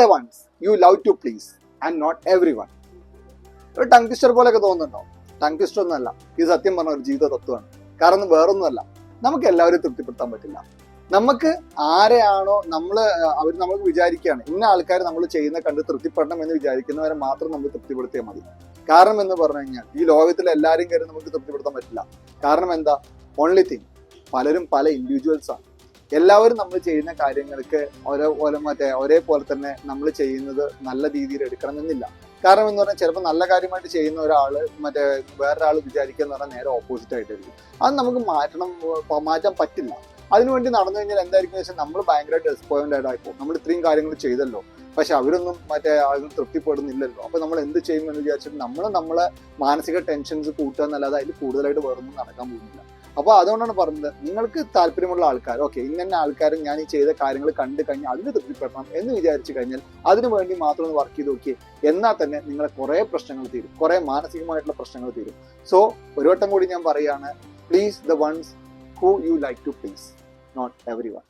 the ones you love to please and not everyone. ഒരു tongue twister പോലെയൊക്കെ തോന്നുന്നുണ്ടോ? Tongue twister ഒന്നുമല്ല, ഇത് സത്യം പറഞ്ഞ ഒരു ജീവിത തത്വമാണ്. കാരണം വേറൊന്നുമല്ല, നമുക്ക് എല്ലാവരെയും തൃപ്തിപ്പെടുത്താൻ പറ്റില്ല. നമുക്ക് ആരെയാണോ അവർ നമുക്ക് വിചാരിക്കുകയാണ് ഇന്ന ആൾക്കാർ നമ്മൾ ചെയ്യുന്ന കണ്ട് തൃപ്തിപ്പെടണം എന്ന് വിചാരിക്കുന്നവരെ മാത്രം നമ്മൾ തൃപ്തിപ്പെടുത്തിയാൽ മതി. കാരണം എന്ന് പറഞ്ഞു കഴിഞ്ഞാൽ ഈ ലോകത്തിലെ എല്ലാവരെയും കയറി നമുക്ക് തൃപ്തിപ്പെടുത്താൻ പറ്റില്ല. കാരണം എന്താ? ഓൺലി തിങ്, പലരും പല ഇൻഡിവിജ്വൽസ് ആണ്. എല്ലാവരും നമ്മൾ ചെയ്യുന്ന കാര്യങ്ങൾക്ക് ഒരേപോലെ തന്നെ നമ്മൾ ചെയ്യുന്നത് നല്ല രീതിയിൽ എടുക്കണമെന്നില്ല. കാരണം എന്ന് പറഞ്ഞാൽ ചിലപ്പോൾ നല്ല കാര്യമായിട്ട് ചെയ്യുന്ന ഒരാള് വേറൊരാൾ വിചാരിക്കുക എന്ന് പറഞ്ഞാൽ നേരെ ഓപ്പോസിറ്റ് ആയിട്ടായിരിക്കും. അത് നമുക്ക് മാറ്റാൻ പറ്റില്ല. അതിനുവേണ്ടി നടന്നു കഴിഞ്ഞാൽ എന്തായിരിക്കും വെച്ചാൽ നമ്മൾ ഭയങ്കരമായിട്ട് ഡിസപ്പോയിന്റഡ് ആയിപ്പോ. നമ്മൾ ഇത്രയും കാര്യങ്ങൾ ചെയ്തല്ലോ, പക്ഷെ അവരൊന്നും ആളുകൾ തൃപ്തിപ്പെടുന്നില്ലല്ലോ. അപ്പൊ നമ്മൾ എന്ത് ചെയ്യും എന്ന് വിചാരിച്ചിട്ട് നമ്മളെ മാനസിക ടെൻഷൻസ് കൂട്ടുക എന്നല്ലാതെ അതിൽ കൂടുതലായിട്ട് വേറൊന്നും നടക്കാൻ പോകുന്നില്ല. അപ്പൊ അതുകൊണ്ടാണ് പറഞ്ഞത്, നിങ്ങൾക്ക് താല്പര്യമുള്ള ആൾക്കാർ, ഓക്കെ ഇന്ന ആൾക്കാർ ഞാൻ ഈ ചെയ്ത കാര്യങ്ങൾ കണ്ടു കഴിഞ്ഞാൽ അതിന് തൃപ്തിപ്പെടണം എന്ന് വിചാരിച്ചു കഴിഞ്ഞാൽ അതിനു വേണ്ടി മാത്രം ഒന്ന് വർക്ക് ചെയ്ത് നോക്കിയേ. എന്നാൽ തന്നെ നിങ്ങളെ കുറെ പ്രശ്നങ്ങൾ തീരും, കുറെ മാനസികമായിട്ടുള്ള പ്രശ്നങ്ങൾ തീരും. സോ ഒരു വട്ടം കൂടി ഞാൻ പറയുകയാണ്, please the ones who you like to please, not everyone.